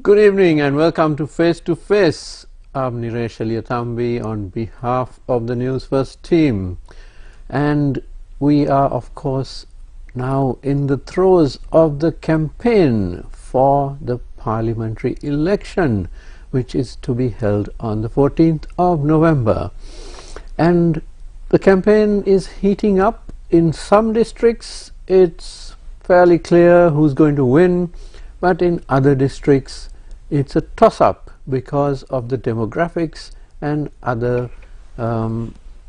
Good evening and welcome to Face to Face. I'm Niresh Aliathambi on behalf of the Newsfirst team, and we are of course now in the throes of the campaign for the parliamentary election, which is to be held on the 14th of November. And the campaign is heating up. In some districts it's fairly clear who's going to win, but in other districts it's a toss-up because of the demographics and other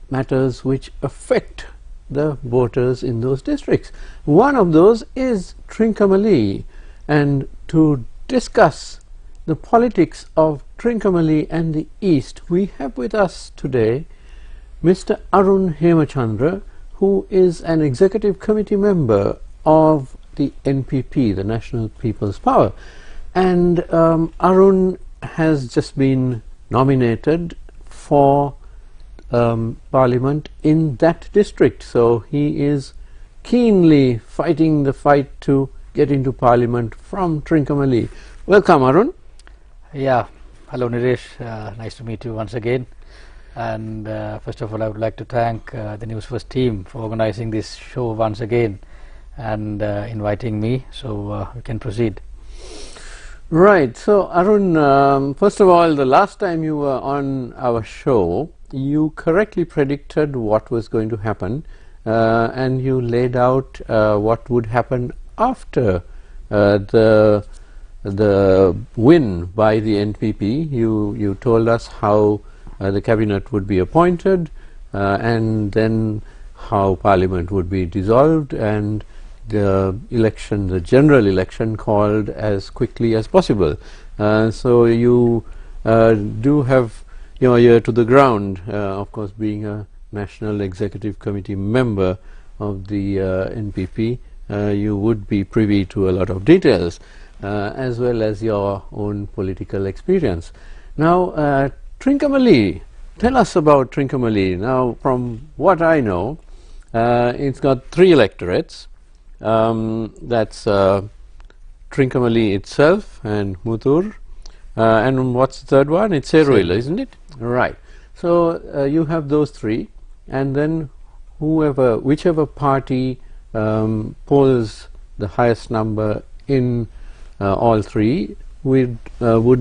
matters which affect the voters in those districts. One of those is Trincomalee, and to discuss the politics of Trincomalee and the East, we have with us today Mr. Arun Hemachandra, who is an executive committee member of the NPP, the National People's Power. And Arun has just been nominated for Parliament in that district, so he is keenly fighting the fight to get into Parliament from Trincomalee. Welcome, Arun. Yeah, hello Niresh, nice to meet you once again. And first of all, I would like to thank the Newsfirst team for organizing this show once again and inviting me, so we can proceed. Right, so Arun, first of all, the last time you were on our show, you correctly predicted what was going to happen, and you laid out what would happen after the win by the NPP. You told us how the cabinet would be appointed, and then how Parliament would be dissolved, and the election, the general election, called as quickly as possible. So you do have your ear to the ground, of course, being a National Executive Committee member of the NPP. You would be privy to a lot of details, as well as your own political experience. Now, Trincomalee, tell us about Trincomalee. Now, from what I know, it's got 3 electorates. That's Trincomalee itself and Mutur, and what's the third one? It's Seruila, isn't it? Right. So you have those 3, and then whichever party polls the highest number in all 3 would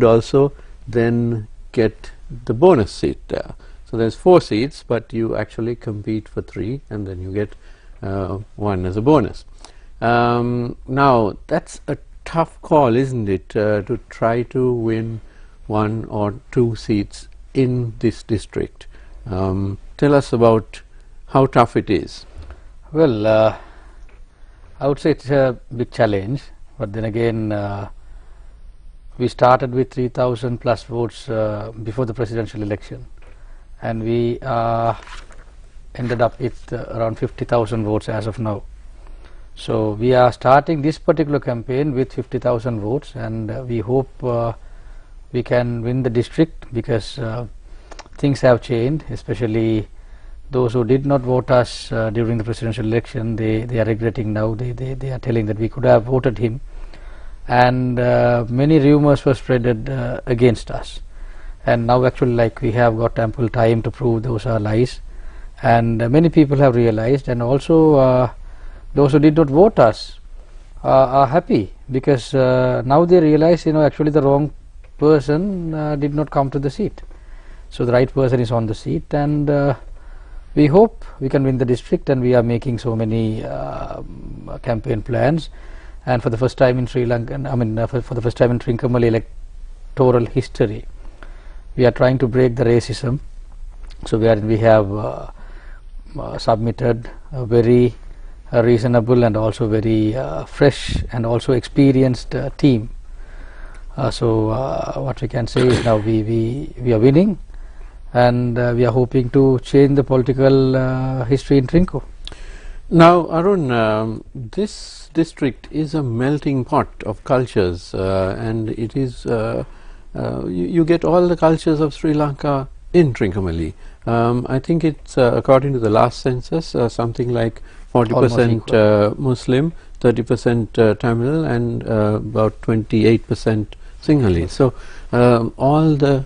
also then get the bonus seat there. So there's 4 seats, but you actually compete for 3, and then you get 1 as a bonus. Now that's a tough call, isn't it, to try to win 1 or 2 seats in this district. Tell us about how tough it is. Well, I would say it's a big challenge, but then again, we started with 3,000 plus votes before the presidential election, and we ended up with around 50,000 votes as of now. So we are starting this particular campaign with 50,000 votes, and we hope we can win the district, because things have changed, especially those who did not vote us during the presidential election. They are regretting now. They are telling that we could have voted him, and many rumors were spreaded against us, and now actually, like, we have got ample time to prove those are lies, and many people have realized, and also those who did not vote us are happy, because now they realize, actually the wrong person did not come to the seat, so the right person is on the seat, and we hope we can win the district. And we are making so many campaign plans, and for the first time in Sri Lanka, for the first time in Trincomalee electoral history, we are trying to break the racism. So we have submitted a very reasonable and also very fresh and also experienced team. So what we can say is, now we are winning, and we are hoping to change the political history in Trinco. Now, Arun, this district is a melting pot of cultures, and it is you get all the cultures of Sri Lanka in Trincomalee. I think it's according to the last census, something like 40% Muslim, 30% Tamil, and about 28% Sinhalese. So all the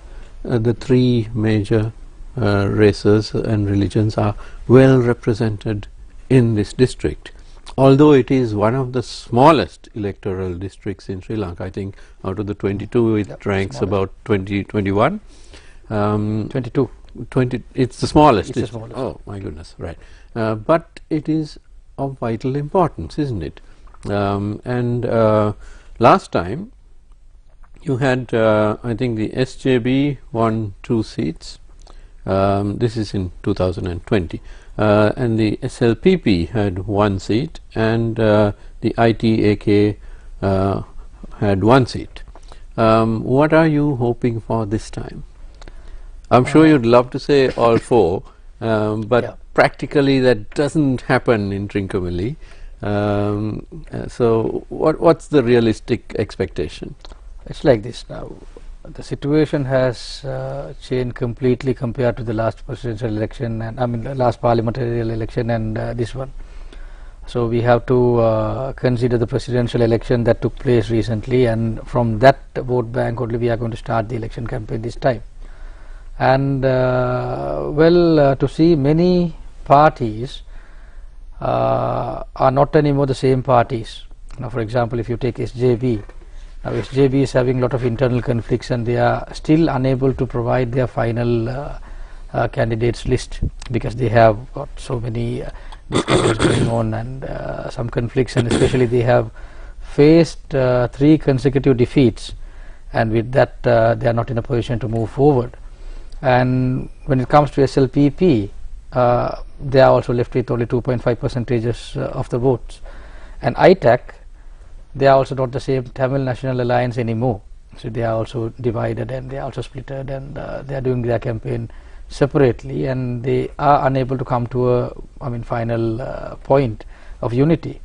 three major races and religions are well represented in this district. Although it is one of the smallest electoral districts in Sri Lanka, I think out of the 22 it ranks smallest. about 21. 22. 20, it's the smallest. It's the smallest. Oh my goodness, right. But it is of vital importance, isn't it? And last time you had, I think the SJB won 2 seats. This is in 2020. And the SLPP had 1 seat, and the ITAK had 1 seat. What are you hoping for this time? I'm sure you'd love to say all 4, but Yeah. practically that doesn't happen in Trincomalee. So what's the realistic expectation? It's like this now. The situation has changed completely compared to the last presidential election, and I mean the last parliamentary election and this one. So we have to consider the presidential election that took place recently, and from that vote bank only we are going to start the election campaign this time. And to see many parties are not anymore the same parties. Now, for example, if you take SJB, now SJB is having a lot of internal conflicts, and they are still unable to provide their final candidates list because they have got so many discussions going on and some conflicts, and especially they have faced 3 consecutive defeats, and with that they are not in a position to move forward. And when it comes to SLPP, they are also left with only 2.5% of the votes. And ITAC, they are also not the same Tamil National Alliance anymore. So they are also divided, and they are also splitted, and they are doing their campaign separately, and they are unable to come to a final point of unity.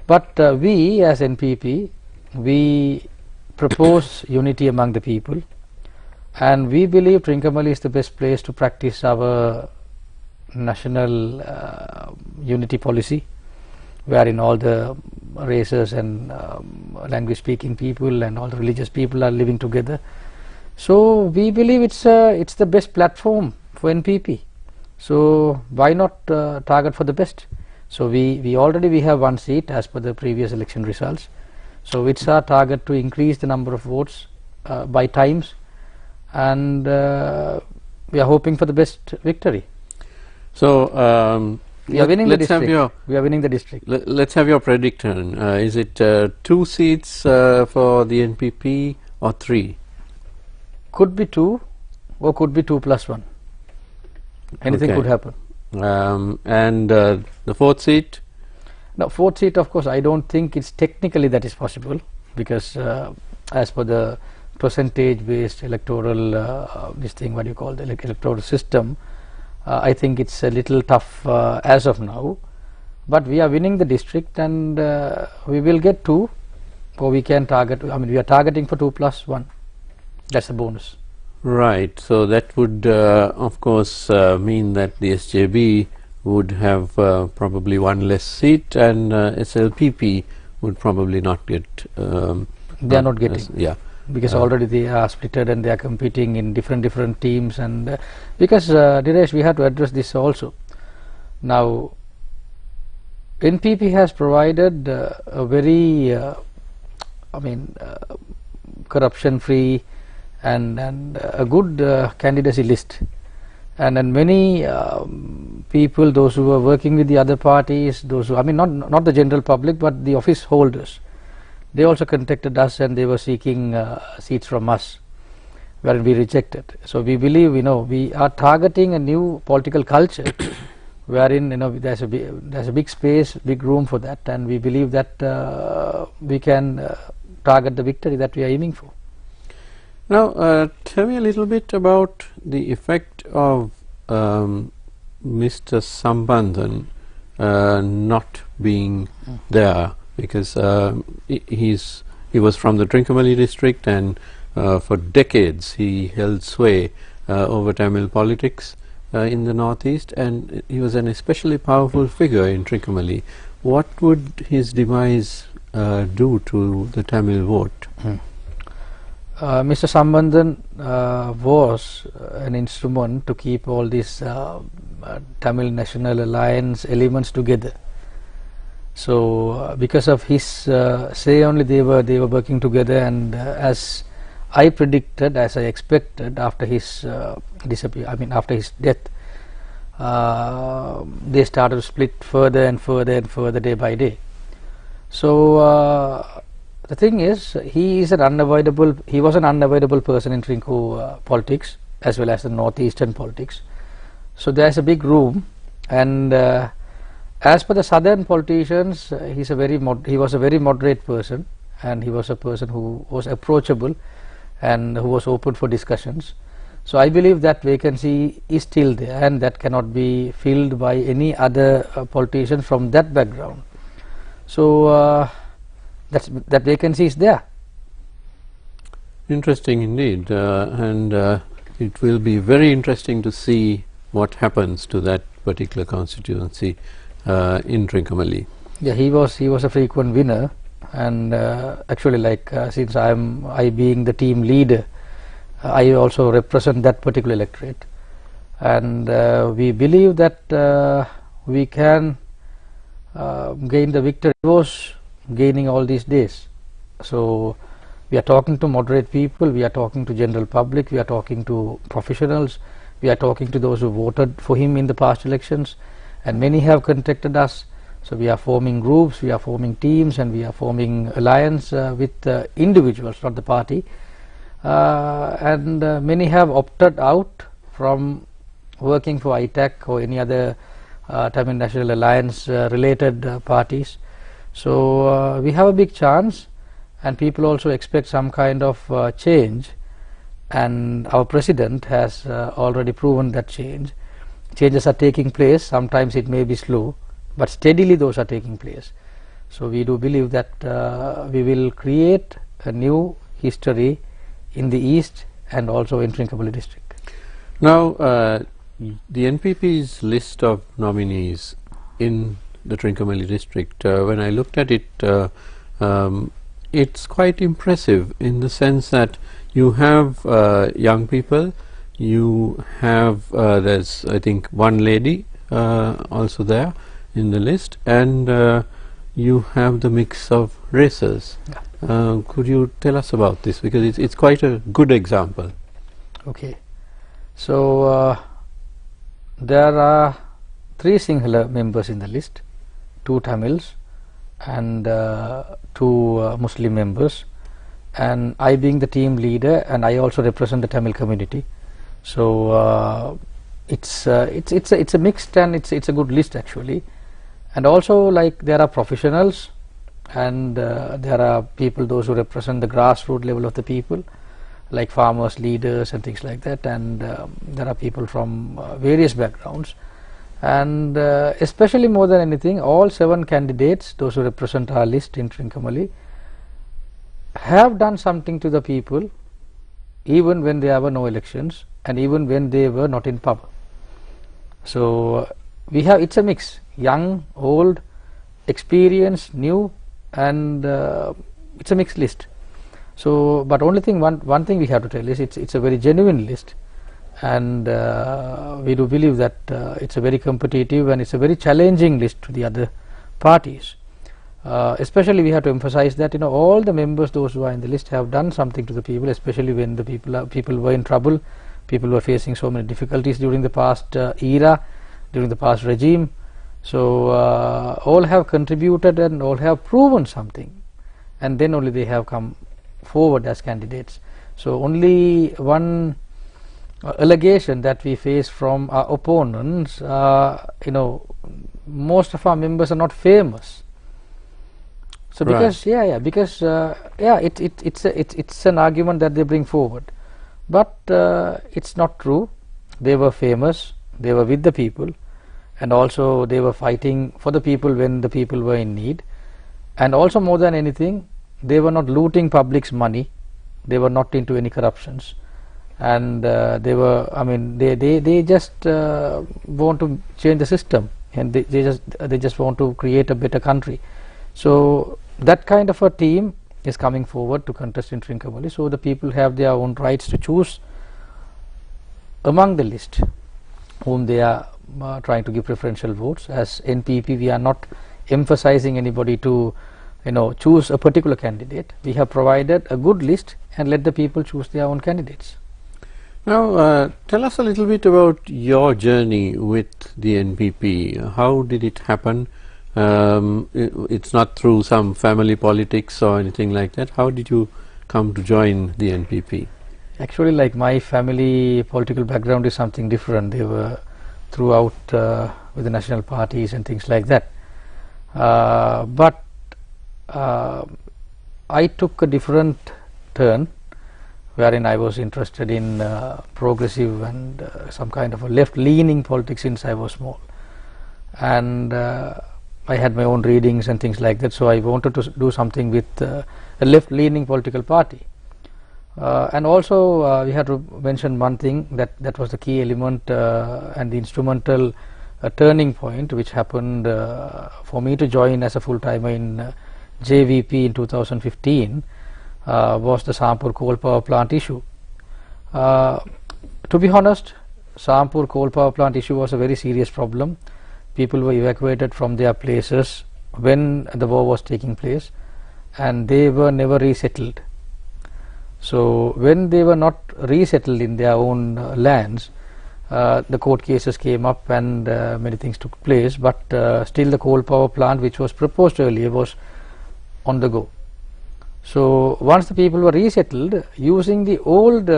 But we as NPP, we propose unity among the people, and we believe Trincomalee is the best place to practice our national unity policy, wherein all the races and language speaking people and all the religious people are living together. So we believe it's the best platform for NPP. So why not target for the best? So we already have 1 seat as per the previous election results. So it's our target to increase the number of votes by times, and we are hoping for the best victory. So we are winning the let's have district. your We are winning the district. let's have your prediction. Is it 2 seats for the NPP or 3? Could be 2, or could be 2 plus 1. Anything Okay. could happen. And the 4th seat? Now, 4th seat, of course, I don't think it's technically that is possible, because as per the percentage based electoral this thing, what you call the electoral system, I think it's a little tough as of now. But we are winning the district, and we will get 2, or we can target, we are targeting for 2 plus 1. That's a bonus. Right. So that would of course mean that the SJB would have probably 1 less seat, and SLPP would probably not get They are not getting. Yeah. Because already they are splitted, and they are competing in different teams, and because Dinesh, we have to address this also. Now, NPP has provided a very corruption free and a good candidacy list, and then many people, those who are working with the other parties, those who not the general public but the office holders, they also contacted us, and they were seeking seats from us, wherein we rejected. So we believe, we are targeting a new political culture wherein there's a big space, big room for that, and we believe that we can target the victory that we are aiming for. Now, tell me a little bit about the effect of Mr. Sambandan not being there, because he was from the Trincomalee district, and for decades he held sway over Tamil politics in the northeast, and he was an especially powerful figure in Trincomalee. What would his demise do to the Tamil vote? Mr. Sambandan was an instrument to keep all these Tamil National Alliance elements together. So because of his say only, they were working together, and as I predicted, as I expected, after his after his death, they started to split further and further and further day by day. So the thing is, he was an unavoidable person in Trinco politics as well as the northeastern politics. So there is a big room, and as per the southern politicians, he was a very moderate person, and he was a person who was approachable and who was open for discussions. So I believe that vacancy is still there, and that cannot be filled by any other politician from that background. So that vacancy is there. Interesting indeed, and it will be very interesting to see what happens to that particular constituency in Trincomalee. Yeah, he was a frequent winner, and actually, like since I being the team leader, I also represent that particular electorate, and we believe that we can gain the victory. He was gaining all these days. So we are talking to moderate people, we are talking to general public, we are talking to professionals, we are talking to those who voted for him in the past elections, and many have contacted us. So we are forming groups, we are forming teams, and we are forming alliance with individuals, not the party, and many have opted out from working for ITAC or any other Tamil National Alliance related parties. So we have a big chance, and people also expect some kind of change, and our president has already proven that changes are taking place. Sometimes it may be slow, but steadily those are taking place. So we do believe that we will create a new history in the east and also in Trincomalee district. Now the NPP's list of nominees in the Trincomalee district, when I looked at it, it's quite impressive in the sense that you have young people, you have there's I think one lady also there in the list, and you have the mix of races. Yeah. Could you tell us about this, because it's quite a good example. Okay, so there are 3 Sinhala members in the list, 2 Tamils and 2 Muslim members, and I being the team leader, and I also represent the Tamil community. So it's a mixed, and it's a good list actually. And also, like, there are professionals, and there are people, those who represent the grassroots level of the people, like farmers, leaders and things like that, and there are people from various backgrounds. And especially more than anything, all 7 candidates, those who represent our list in Trincomalee, have done something to the people, even when there were no elections and even when they were not in power. So we have, it's a mix, young, old, experienced, new, and it's a mixed list. So but only thing, one thing we have to tell is it's a very genuine list, and we do believe that it's a very competitive and it's a very challenging list to the other parties. Especially we have to emphasize that, you know, all the members, those who are in the list, have done something to the people, especially when the people were in trouble, people were facing so many difficulties during the past era, during the past regime. So all have contributed and all have proven something, and then only they have come forward as candidates. So only one allegation that we face from our opponents, you know, most of our members are not famous. So because it's an argument that they bring forward, but it's not true. They were famous, they were with the people, and also they were fighting for the people when the people were in need, and also more than anything, they were not looting public's money, they were not into any corruptions, and they were, I mean, they just want to change the system, and they just want to create a better country. So that kind of a team is coming forward to contest in Trincomalee. So the people have their own rights to choose among the list whom they are trying to give preferential votes. As NPP, we are not emphasizing anybody to choose a particular candidate. We have provided a good list and let the people choose their own candidates. Now, tell us a little bit about your journey with the NPP. How did it happen? It's not through some family politics or anything like that. How did you come to join the NPP? Actually, like, my family political background is something different. They were throughout with the national parties and things like that. But I took a different turn, wherein I was interested in progressive and some kind of a left-leaning politics since I was small. And I had my own readings and things like that, so I wanted to do something with a left-leaning political party. And also we had to mention one thing, that was the key element and the instrumental turning point which happened for me to join as a full-timer in JVP in 2015 was the Sampur coal power plant issue. To be honest, Sampur coal power plant issue was a very serious problem. People were evacuated from their places when the war was taking place, and they were never resettled. So when they were not resettled in their own lands, the court cases came up and many things took place, but still the coal power plant which was proposed earlier was on the go. So once the people were resettled, using the old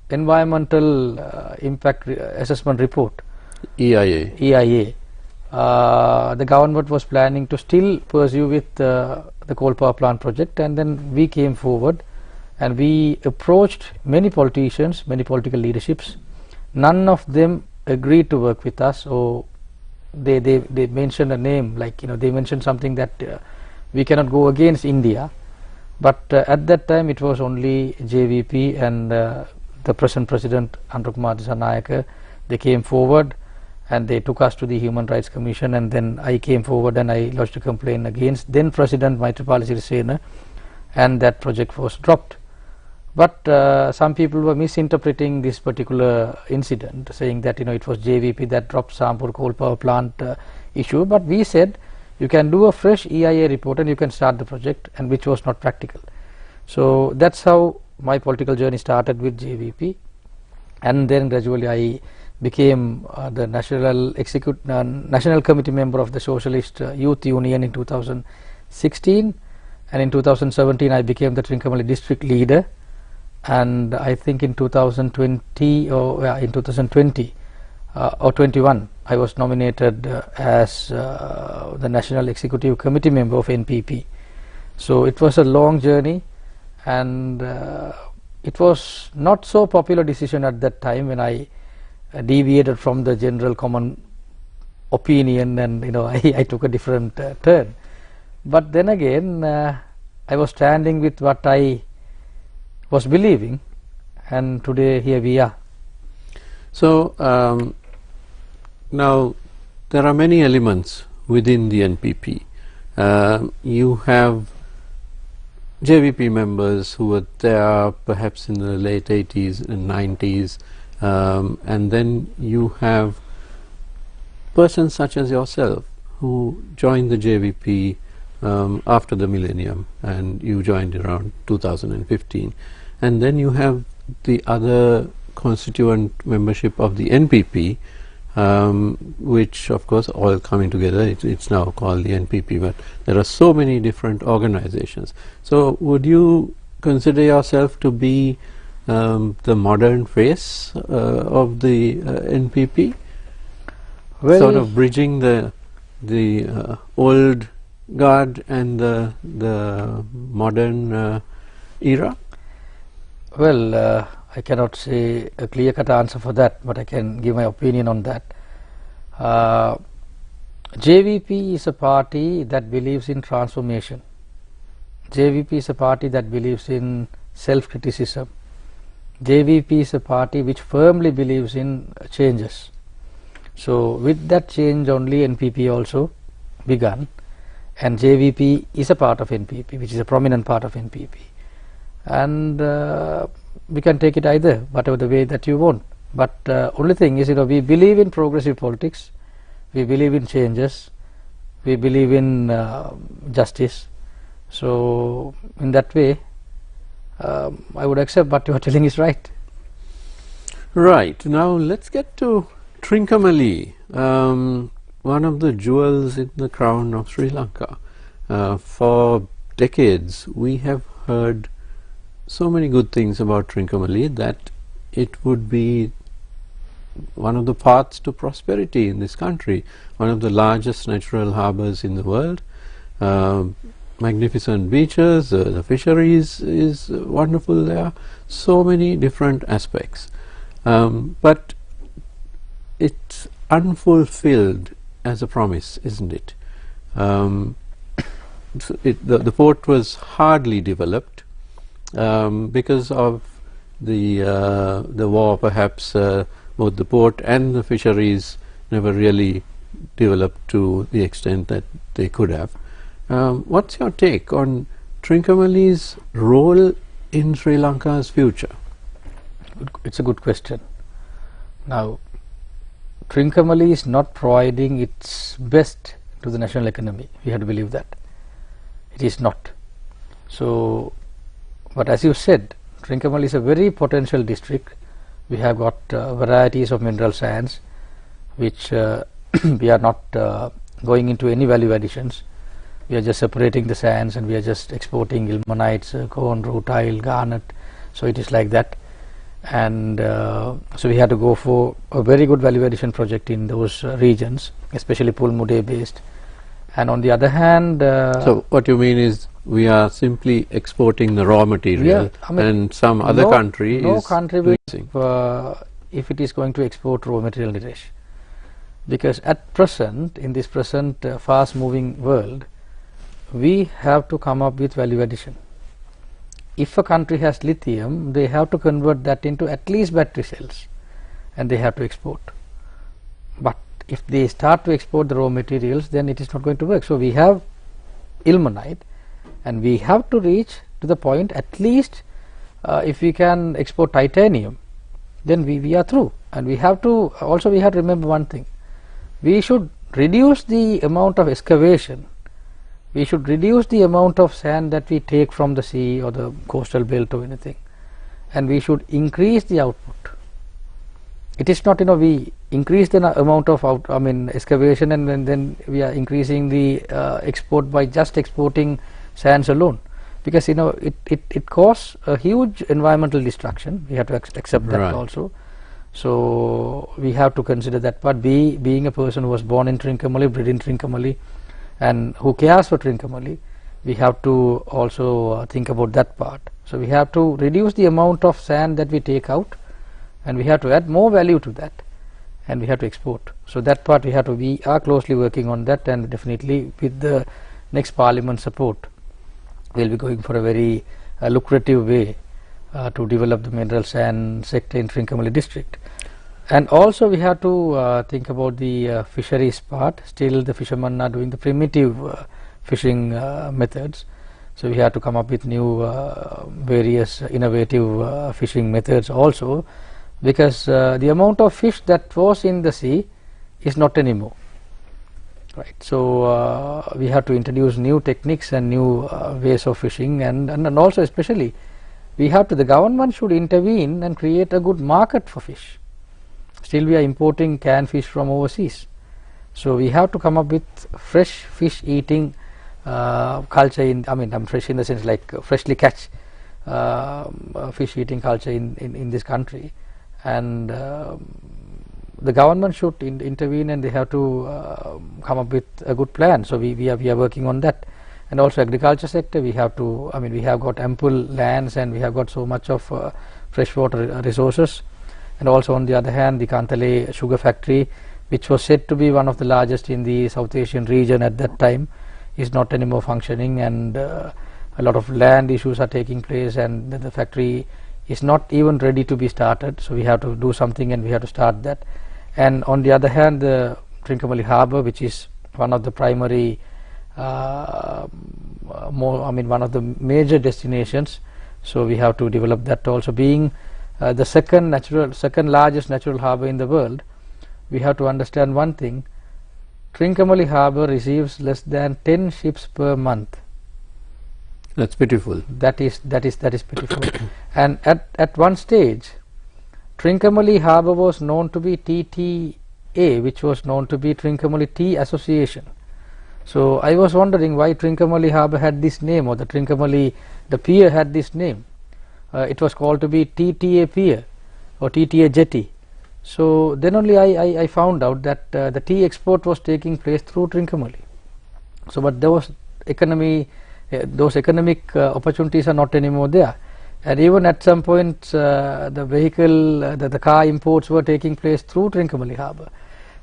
environmental impact assessment report, EIA, the government was planning to still pursue with the coal power plant project, and then we came forward and we approached many politicians, many political leaderships. None of them agreed to work with us, or they mentioned a name, like they mentioned something that we cannot go against India. But at that time it was only JVP and the present president Anrukumaar. They came forward and they took us to the Human Rights Commission, and then I came forward and I lodged a complaint against then President Maithripala Sirisena, and that project was dropped. But some people were misinterpreting this particular incident, saying that it was JVP that dropped Sampur coal power plant issue. But we said you can do a fresh EIA report and you can start the project, and which was not practical. So that's how my political journey started with JVP, and then gradually I became the national committee member of the Socialist Youth Union in 2016, and in 2017 I became the Trincomalee district leader. And I think in 2020 or 21 I was nominated as the National Executive Committee member of NPP. So it was a long journey, and it was not so popular decision at that time when I deviated from the general common opinion, and I took a different turn. But then again I was standing with what I was believing, and today here we are. So now there are many elements within the NPP. You have JVP members who were there perhaps in the late 80s and 90s, and then you have persons such as yourself who joined the JVP after the millennium, and you joined around 2015. And then you have the other constituent membership of the NPP, which of course all coming together, it's now called the NPP, but there are so many different organizations. So would you consider yourself to be the modern face of the NPP? Well, sort of bridging the old guard and the modern era? Well, I cannot say a clear-cut answer for that, but I can give my opinion on that. JVP is a party that believes in transformation. JVP is a party that believes in self-criticism. JVP is a party which firmly believes in changes. So with that change only NPP also began, and JVP is a part of NPP, which is a prominent part of NPP, and we can take it either, whatever the way that you want. But only thing is, we believe in progressive politics, we believe in changes, we believe in justice. So in that way, I would accept what you are telling is right. Right. Now let's get to Trincomalee, one of the jewels in the crown of Sri Lanka. For decades we have heard so many good things about Trincomalee that it would be one of the paths to prosperity in this country, one of the largest natural harbors in the world, magnificent beaches, the fisheries is wonderful there, so many different aspects. But it's unfulfilled as a promise, isn't it? So the port was hardly developed because of the war, perhaps. Both the port and the fisheries never really developed to the extent that they could have. What's your take on Trincomalee's role in Sri Lanka's future? It's a good question. Now, Trincomalee is not providing its best to the national economy. We have to believe that. It is not. So, but as you said, Trincomalee is a very potential district. We have got varieties of mineral sands, which we are not going into any value additions. We are just separating the sands and we are just exporting ilmenites, cone, rutile, garnet. So it is like that. And so we had to go for a very good value addition project in those regions, especially Pulmude based. And on the other hand, so what you mean is we are simply exporting the raw material, and some other country is will, if it is going to export raw material, Niresh. Because at present, in this present fast moving world, we have to come up with value addition. If a country has lithium, they have to convert that into at least battery cells, and they have to export. But if they start to export the raw materials, then it is not going to work. So we have ilmenite, and we have to reach to the point, at least if we can export titanium, then we are through. And we have to also, we have to remember one thing: we should reduce the amount of excavation, we should reduce the amount of sand that we take from the sea or the coastal belt or anything, and we should increase the output. It is not, we increase the amount of excavation, and then we are increasing the export by just exporting sands alone, because it causes a huge environmental destruction. We have to accept that also. So we have to consider that part. Being a person who was born in Trincomalee, bred in Trincomalee, and who cares for Trincomalee, we have to also think about that part. So we have to reduce the amount of sand that we take out, and we have to add more value to that, and we have to export. So that part we are closely working on that, and definitely with the next Parliament support, we will be going for a very lucrative way to develop the mineral sand sector in Trincomalee district. And also we have to think about the fisheries part. Still the fishermen are doing the primitive fishing methods. So we have to come up with new various innovative fishing methods also, because the amount of fish that was in the sea is not anymore. Right. So we have to introduce new techniques and new ways of fishing, and also especially the government should intervene and create a good market for fish. Still we are importing canned fish from overseas. So we have to come up with fresh fish eating culture fresh in the sense like freshly catch fish eating culture in this country, and the government should intervene, and they have to come up with a good plan. So we are working on that. And also agriculture sector, we have to, we have got ample lands, and we have got so much of freshwater resources. And also on the other hand, the Kantale sugar factory, which was said to be one of the largest in the South Asian region at that time, is not anymore functioning, and a lot of land issues are taking place, and the factory is not even ready to be started. So we have to do something, and we have to start that. And on the other hand, the Trincomalee harbour, which is one of the primary one of the major destinations. So we have to develop that also. Being the second largest natural harbour in the world, we have to understand one thing: Trincomalee harbour receives less than 10 ships per month. That's pitiful. That is pitiful. And at one stage, Trincomalee harbour was known to be TTA, which was known to be Trincomalee Tea Association. So I was wondering why Trincomalee harbour had this name, or the pier had this name. It was called to be TTA pier or TTA jetty. So then only I found out that the tea export was taking place through Trincomalee. So but those economic opportunities are not anymore there. And even at some point the car imports were taking place through Trincomalee harbour.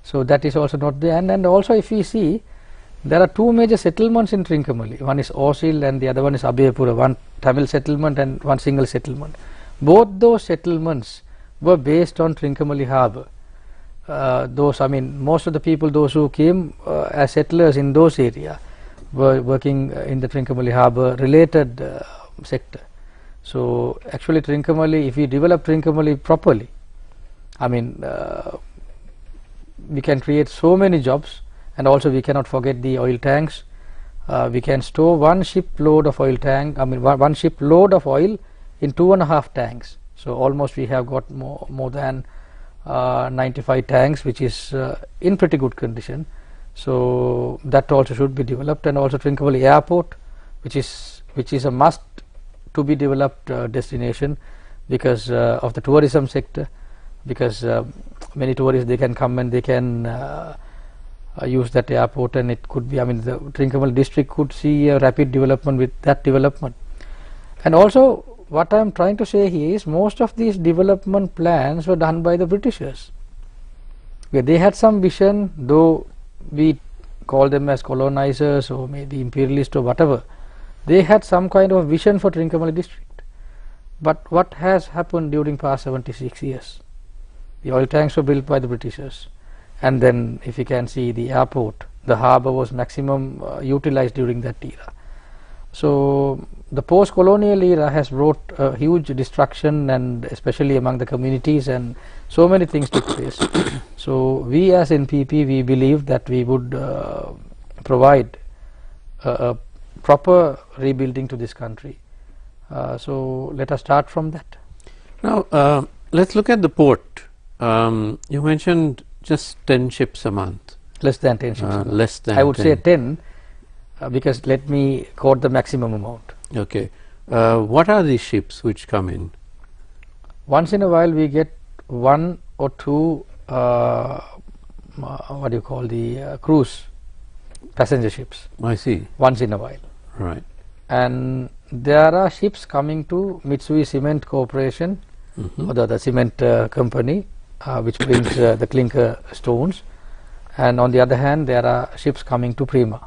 So that is also not there. And also if we see, there are two major settlements in Trincomalee. One is Osil and the other one is Abhayapura, one Tamil settlement and one single settlement. Both those settlements were based on Trincomalee harbour. Most of the people, those who came as settlers in those areas, were working in the Trincomalee harbour related sector. So actually Trincomalee, if we develop Trincomalee properly, we can create so many jobs. And also we cannot forget the oil tanks. We can store one ship load of oil in 2.5 tanks. So almost we have got more than 95 tanks, which is in pretty good condition. So that also should be developed. And also Trincomalee airport, which is a must to be developed destination because of the tourism sector, because many tourists, they can come and they can use that airport, and it could be, the Trincomalee district could see a rapid development with that development. And also what I am trying to say here is most of these development plans were done by the Britishers. They had some vision, though we call them as colonizers or maybe imperialists or whatever. They had some kind of vision for Trincomalee district. But what has happened during past 76 years? The oil tanks were built by the Britishers. And then if you can see the airport, the harbour was maximum utilized during that era. So the post-colonial era has brought a huge destruction, and especially among the communities, and so many things took place. So we as NPP, we believe that we would provide a proper rebuilding to this country. So let us start from that. Now let's look at the port. You mentioned just 10 ships a month. Less than 10 ships a month. Less than I would 10. say 10 because let me quote the maximum amount. Okay. What are these ships which come in? Once in a while we get one or two cruise passenger ships. I see. Once in a while. Right. And there are ships coming to Mitsui Cement Corporation, or the cement company, which brings the clinker stones, and on the other hand there are ships coming to Prima.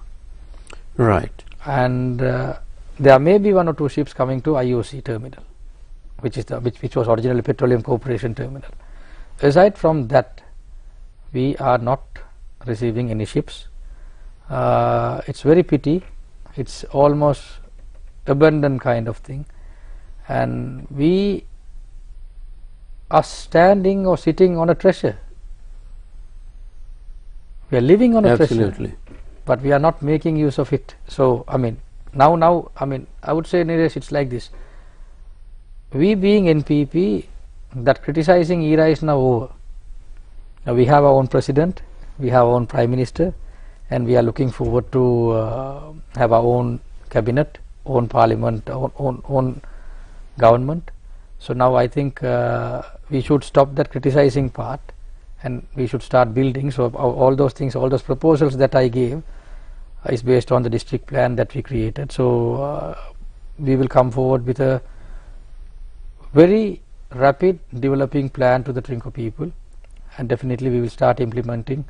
Right. And there may be one or two ships coming to IOC terminal, which was originally Petroleum Corporation terminal. Aside from that, we are not receiving any ships. It's very pity. It's almost abandoned kind of thing, and we are standing or sitting on a treasure. We are living on a treasure, but we are not making use of it. So now I would say, Niresh, it's like this. We being NPP, that criticizing era is now over. Now we have our own president, we have our own prime minister, and we are looking forward to have our own cabinet, own parliament, own government. So now I think we should stop that criticizing part, and we should start building. So all those things, all those proposals that I gave is based on the district plan that we created. So we will come forward with a very rapid developing plan to the Trinco people, and definitely we will start implementing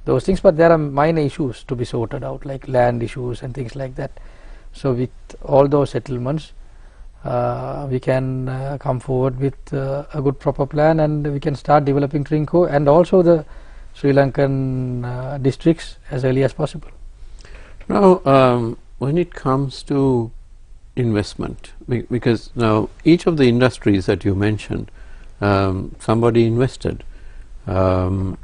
those things. But there are minor issues to be sorted out, like land issues and things like that. So with all those settlements, we can come forward with a good proper plan, and we can start developing Trinco and also the Sri Lankan districts as early as possible. Now, when it comes to investment, because now each of the industries that you mentioned, somebody invested, whether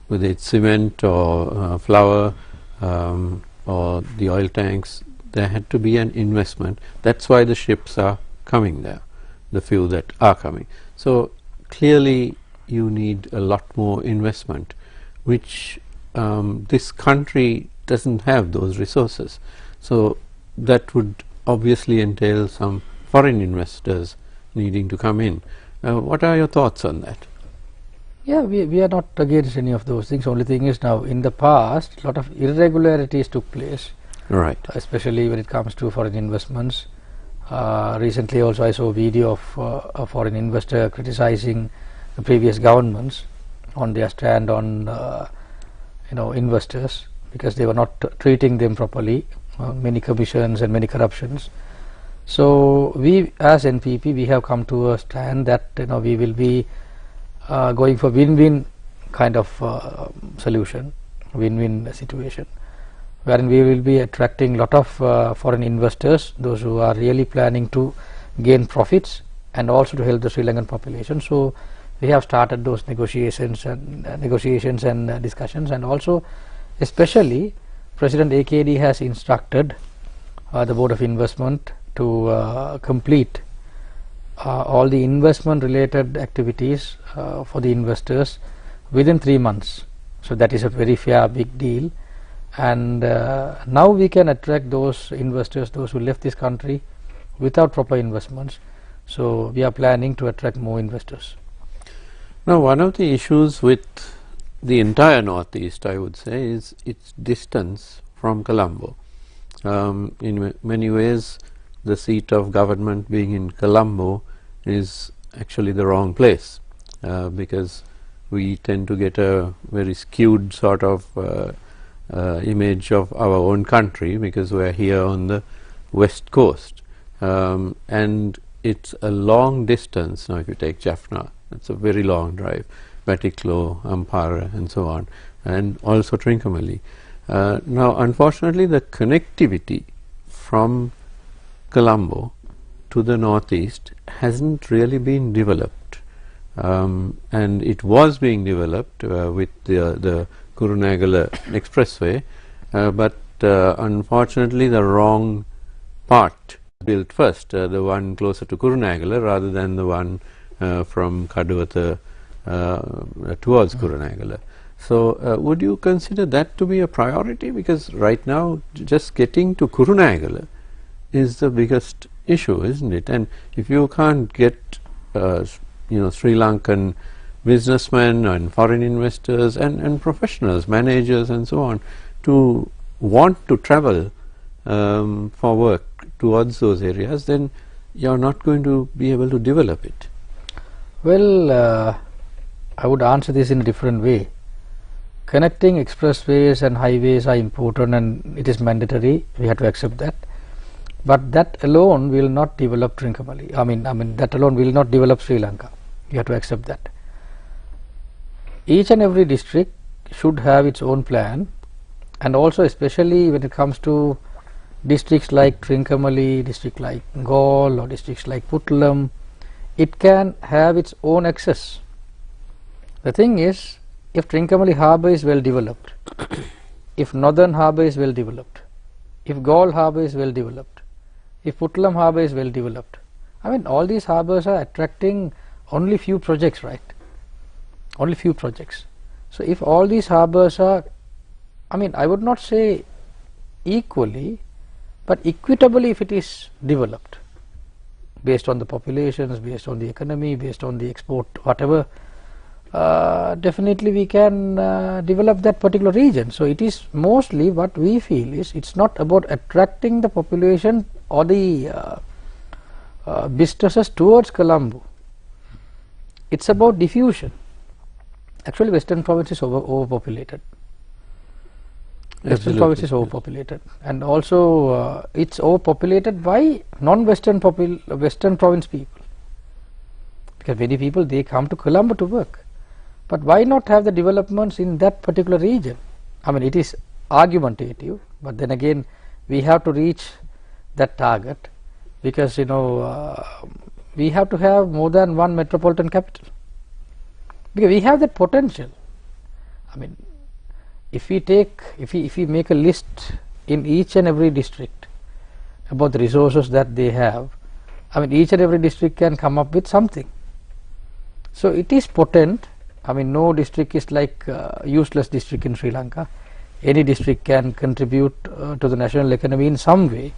it's cement or flour or the oil tanks, there had to be an investment. That's why the ships are coming there, the few that are coming. So clearly you need a lot more investment, which this country doesn't have those resources. So that would obviously entail some foreign investors needing to come in. What are your thoughts on that? Yeah, we are not against any of those things. Only thing is, now in the past a lot of irregularities took place, Right. especially when it comes to foreign investments. Recently also I saw a video of a foreign investor criticizing the previous governments on their stand on investors, because they were not treating them properly, many commissions and many corruptions. So we as NPP, we have come to a stand that we will be going for win-win kind of solution, win-win situation, wherein we will be attracting a lot of foreign investors, those who are really planning to gain profits and also to help the Sri Lankan population. So we have started those negotiations and discussions, and also especially President AKD has instructed the Board of Investment to complete all the investment related activities for the investors within 3 months. So that is a very fair big deal, and now we can attract those investors, those who left this country without proper investments. So we are planning to attract more investors. Now, one of the issues with the entire Northeast, I would say, is its distance from Colombo. In many ways, the seat of government being in Colombo is actually the wrong place, because we tend to get a very skewed sort of image of our own country, because we are here on the west coast, and it's a long distance. Now if you take Jaffna, it's a very long drive, Batiklo, Ampara and so on, and also Trincomalee. Now unfortunately the connectivity from Colombo to the northeast hasn't really been developed, and it was being developed with the Kurunegala expressway, but unfortunately the wrong part built first, the one closer to Kurunegala rather than the one from Kaduwatha towards Kurunegala. So would you consider that to be a priority? Because right now just getting to Kurunegala is the biggest issue, isn't it? And if you can't get Sri Lankan businessmen and foreign investors and professionals, managers and so on, to want to travel for work towards those areas, then you're not going to be able to develop it. Well, I would answer this in a different way. Connecting expressways and highways are important and it is mandatory, we have to accept that. But that alone will not develop Trincomalee. I mean that alone will not develop Sri Lanka. You have to accept that. Each and every district should have its own plan, and also especially when it comes to districts like Trincomalee, district like Galle or districts like Puttalam, it can have its own access. The thing is, if Trincomalee harbour is well developed, if Northern harbour is well developed, if Galle harbour is well developed, if Puttalam harbour is well developed, I mean all these harbours are attracting only few projects, right? Only few projects. So if all these harbours are, I mean I would not say equally, but equitably if it is developed based on the populations, based on the economy, based on the export, whatever, definitely we can develop that particular region. So it is mostly what we feel is, it's not about attracting the population or the businesses towards Colombo. It's about diffusion. Actually Western province is overpopulated. Western province is overpopulated, and also it's overpopulated by non-Western Western province people, because many people, they come to Colombo to work. But why not have the developments in that particular region? I mean it is argumentative, But then again, we have to reach that target, because we have to have more than one metropolitan capital, because we have that potential. I mean, if we make a list in each and every district about the resources that they have, I mean, each and every district can come up with something. So it is potent. I mean, no district is like useless district in Sri Lanka. Any district can contribute to the national economy in some way.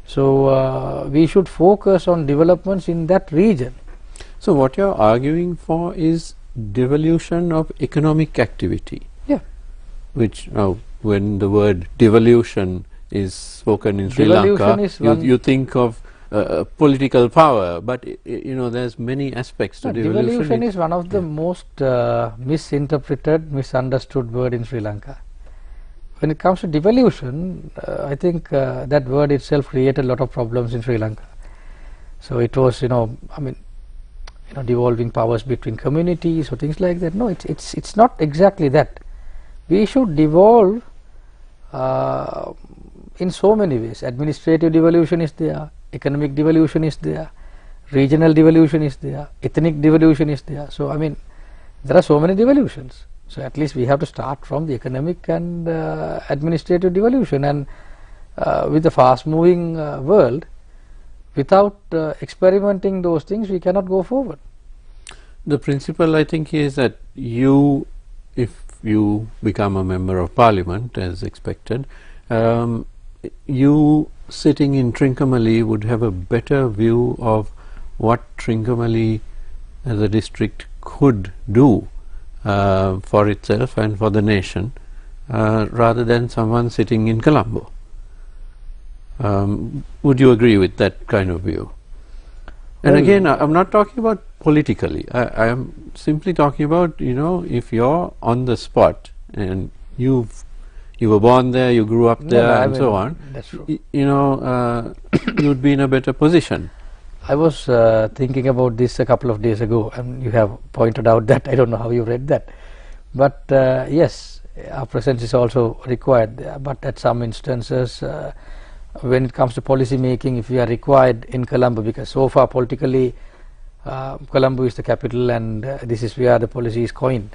So we should focus on developments in that region. So what you're arguing for is devolution of economic activity. Yeah. Which when the word devolution is spoken in Sri Lanka, you think of political power, but there's many aspects to devolution. Devolution is one of the most misinterpreted, misunderstood word in Sri Lanka. When it comes to devolution, I think that word itself created a lot of problems in Sri Lanka. So it was, devolving powers between communities or things like that. No, it's not exactly that. We should devolve in so many ways. Administrative devolution is there, economic devolution is there, regional devolution is there, ethnic devolution is there. So I mean, there are so many devolutions. So at least we have to start from the economic and administrative devolution, and with the fast moving world, without experimenting those things, we cannot go forward. The principle, I think, is that if you become a member of parliament as expected, you sitting in Trincomalee would have a better view of what Trincomalee as a district could do for itself and for the nation, rather than someone sitting in Colombo. Would you agree with that kind of view? And again, I'm not talking about politically. I am simply talking about, if you're on the spot and you were born there, you grew up there, and so on. That's true. You'd be in a better position. I was thinking about this a couple of days ago, and you have pointed out that. I don't know how you read that, but yes, our presence is also required there. But at some instances, when it comes to policy making, if we are required in Colombo, because so far politically Colombo is the capital, and this is where the policy is coined.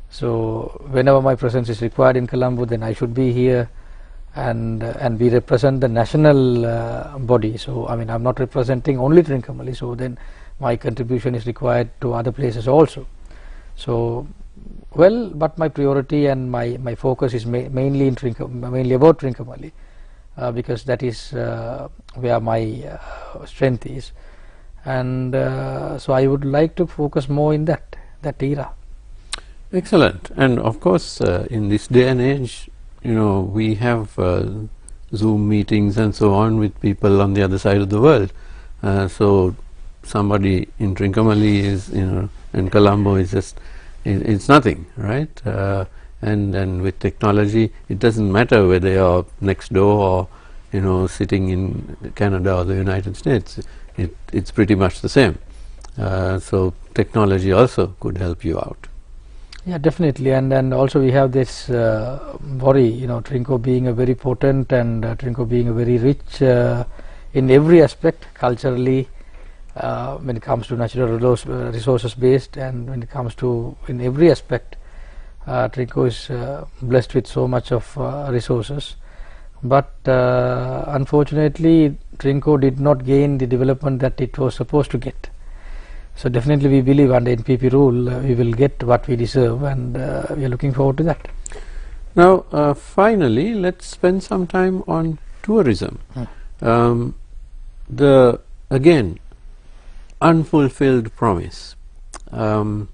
So whenever my presence is required in Colombo, then I should be here, and we represent the national body. So I mean, I'm not representing only Trincomalee, so then my contribution is required to other places also. So but my priority and my focus is mainly about Trincomalee, because that is where my strength is, and so I would like to focus more in that era. Excellent. And of course, in this day and age, we have Zoom meetings and so on with people on the other side of the world. So somebody in Trincomalee is, and Colombo is just, it's nothing, right? And with technology, it doesn't matter whether you're next door or, sitting in Canada or the United States. It's pretty much the same. So technology also could help you out. Yeah, definitely, and also we have this worry, Trinco being a very potent and Trinco being a very rich in every aspect, culturally, when it comes to natural resources based, and when it comes to in every aspect, Trinco is blessed with so much of resources. But unfortunately, Trinco did not gain the development that it was supposed to get. So definitely we believe under NPP rule we will get what we deserve, and we are looking forward to that. Now finally, let's spend some time on tourism. The again unfulfilled promise. The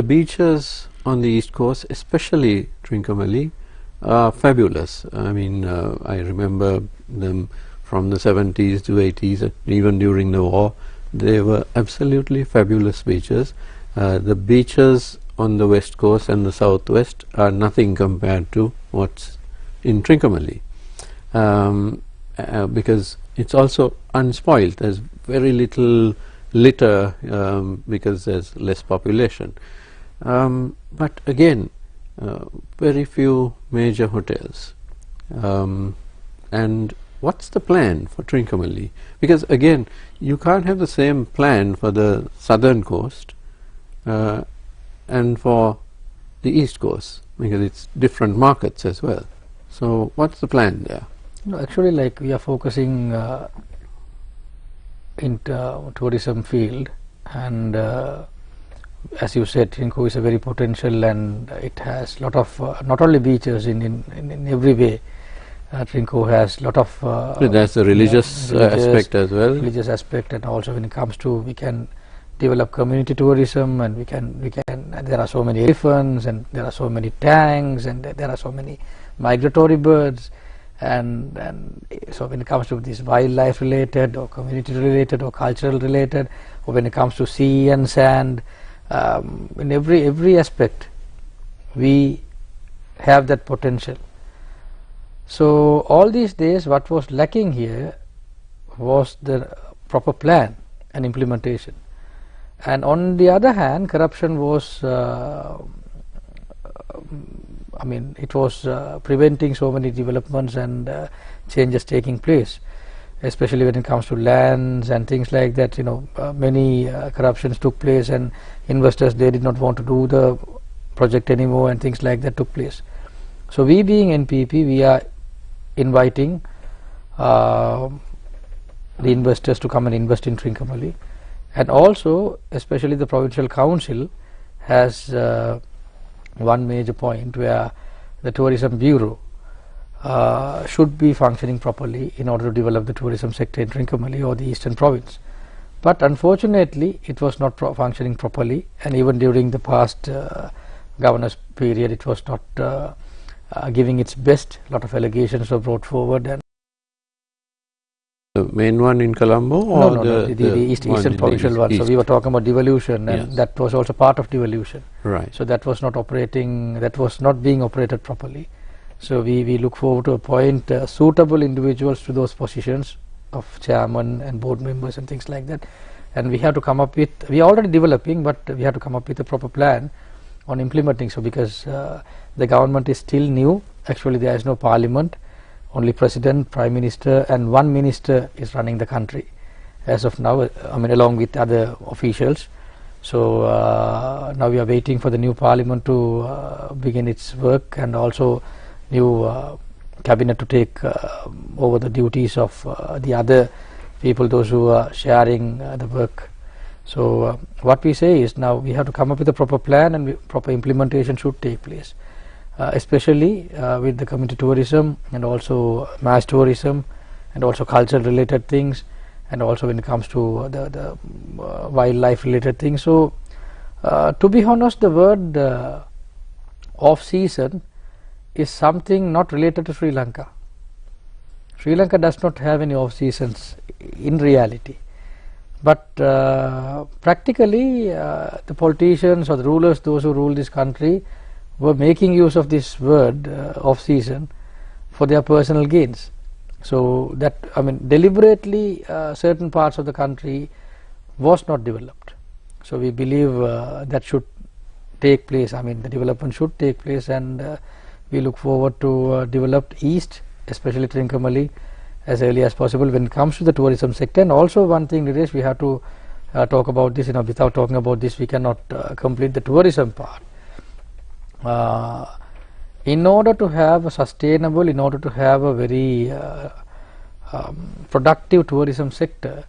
beaches on the east coast, especially Trincomalee, are fabulous. I mean, I remember them from the 70s to 80s, even during the war. They were absolutely fabulous beaches. The beaches on the west coast and the southwest are nothing compared to what's in Trincomalee, because it's also unspoiled. There's very little litter because there's less population. But again, very few major hotels. And what's the plan for Trincomalee? Because again, you can't have the same plan for the southern coast and for the east coast, because it's different markets as well. So what's the plan there? No, actually, like we are focusing in tourism field, and as you said, Trinco is a very potential, and it has lot of not only beaches in every way. Trinco has lot of there's a religious aspect as well. Religious aspect, and also when it comes to, we can develop community tourism, and we can there are so many elephants, and there are so many tanks, and there are so many migratory birds, and so when it comes to this wildlife related or community related or cultural related, or when it comes to sea and sand, in every aspect we have that potential. So all these days what was lacking here was the proper plan and implementation, and on the other hand, corruption was it was preventing so many developments and changes taking place, especially when it comes to lands and things like that. Many corruptions took place, and investors, they did not want to do the project anymore, and things like that took place. So we, being NPP, we are inviting the investors to come and invest in Trincomalee, and also especially the provincial council has one major point where the tourism bureau should be functioning properly in order to develop the tourism sector in Trincomalee or the eastern province. But unfortunately it was not functioning properly, and even during the past governance period it was not giving its best. A lot of allegations were brought forward. And the main one in Colombo, or the eastern provincial one. So we were talking about devolution, and yes, that was also part of devolution. Right. So that was not operating, that was not being operated properly. So we look forward to appoint suitable individuals to those positions of chairman and board members and things like that. And we have to come up with, we are already developing, but we have to come up with a proper plan on implementing. So because the government is still new, actually there is no parliament, only president, prime minister, and one minister is running the country as of now, along with other officials. So now we are waiting for the new parliament to begin its work, and also new cabinet to take over the duties of the other people, those who are sharing the work. So what we say is, now we have to come up with a proper plan, and proper implementation should take place, especially with the community tourism, and also mass tourism, and also culture related things, and also when it comes to the wildlife related things. So to be honest, the word off season is something not related to Sri Lanka. Sri Lanka does not have any off seasons in reality, but practically the politicians or the rulers, those who rule this country, were making use of this word off season for their personal gains. So that, deliberately certain parts of the country was not developed. So we believe that should take place. The development should take place, and we look forward to develop east, especially Trincomalee, as early as possible when it comes to the tourism sector. And also one thing, Niresh, we have to talk about this. Without talking about this, we cannot complete the tourism part. In order to have a sustainable, in order to have a very productive tourism sector,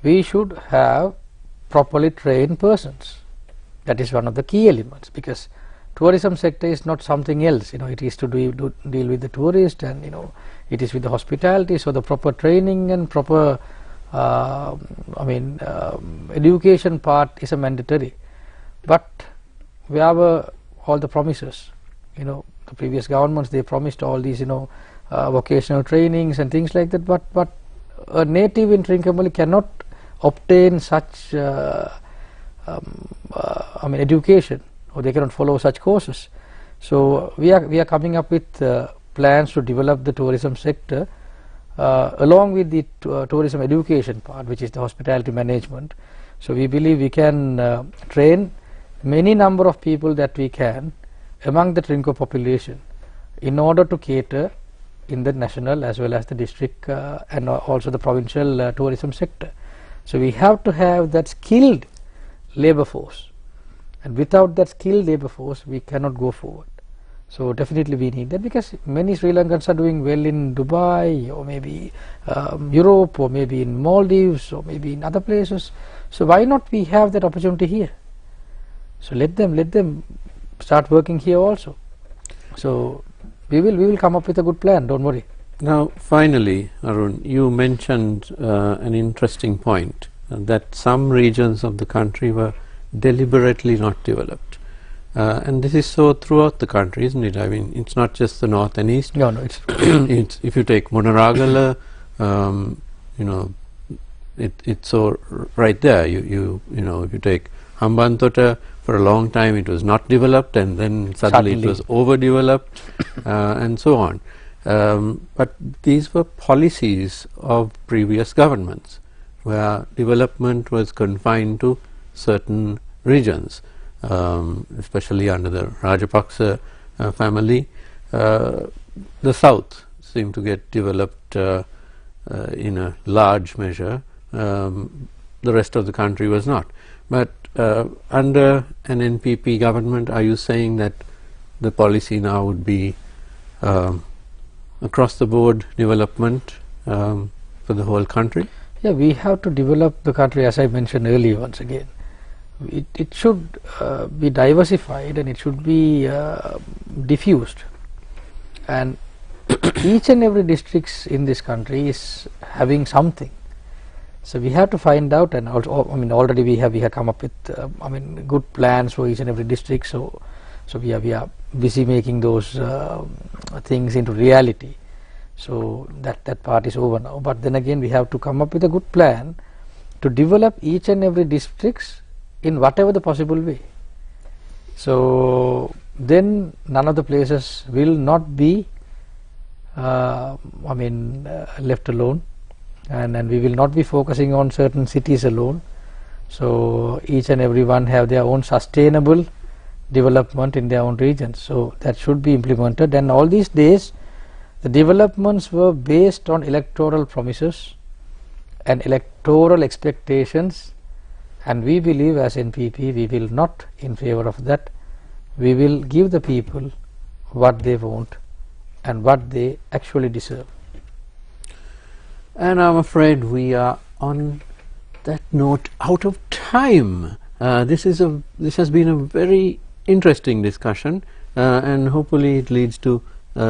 we should have properly trained persons. That is one of the key elements, because tourism sector is not something else. It is to deal with the tourist, and it is with the hospitality. So the proper training and proper education part is a mandatory. But where were all the promises? The previous governments, they promised all these vocational trainings and things like that, but a native in Trincomalee cannot obtain such education, or they cannot follow such courses. So we are coming up with plans to develop the tourism sector along with the tourism education part, which is the hospitality management. So we believe we can train many number of people that we can among the Trinco population in order to cater in the national as well as the district and also the provincial tourism sector. So we have to have that skilled labor force, and without that skilled labor force we cannot go forward. So definitely we need that, because many Sri Lankans are doing well in Dubai or maybe Europe or maybe in Maldives or maybe in other places. So why not we have that opportunity here? So let them start working here also. So we will come up with a good plan, don't worry. Now finally, Arun, you mentioned an interesting point, that some regions of the country were deliberately not developed. And this is so throughout the country, isn't it? I mean, it's not just the north and east. No, it's it's, if you take Monaragala, you know, it's so right there. You know, if you take Hambantota, for a long time it was not developed, and then suddenly it was overdeveloped, and so on. But these were policies of previous governments, where development was confined to certain regions. Especially under the Rajapaksa family, the south seemed to get developed in a large measure. The rest of the country was not. But under an NPP government, are you saying that the policy now would be across the board development for the whole country? Yeah, we have to develop the country, as I mentioned earlier. Once again, it should be diversified, and it should be diffused, and each and every district in this country is having something. So we have to find out, and also, I mean, already we have come up with I mean, good plans for each and every district. So we are busy making those things into reality. So that part is over now. But then again, we have to come up with a good plan to develop each and every districts in whatever the possible way. So then none of the places will not be I mean, left alone, and we will not be focusing on certain cities alone. So each and every one have their own sustainable development in their own regions. So that should be implemented, and all these days the developments were based on electoral promises and electoral expectations. And we believe as NPP, we will not in favor of that. We will give the people what they want and what they actually deserve. And I'm afraid we are on that note out of time. This has been a very interesting discussion, and hopefully it leads to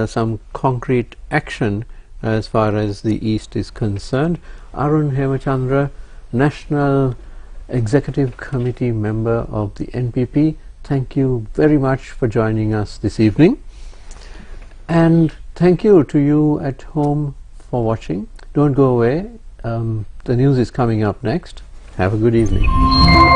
some concrete action as far as the East is concerned. Arun Hemachandra, National Executive Committee member of the NPP, thank you very much for joining us this evening, and thank you to you at home for watching. Don't go away, the news is coming up next. Have a good evening.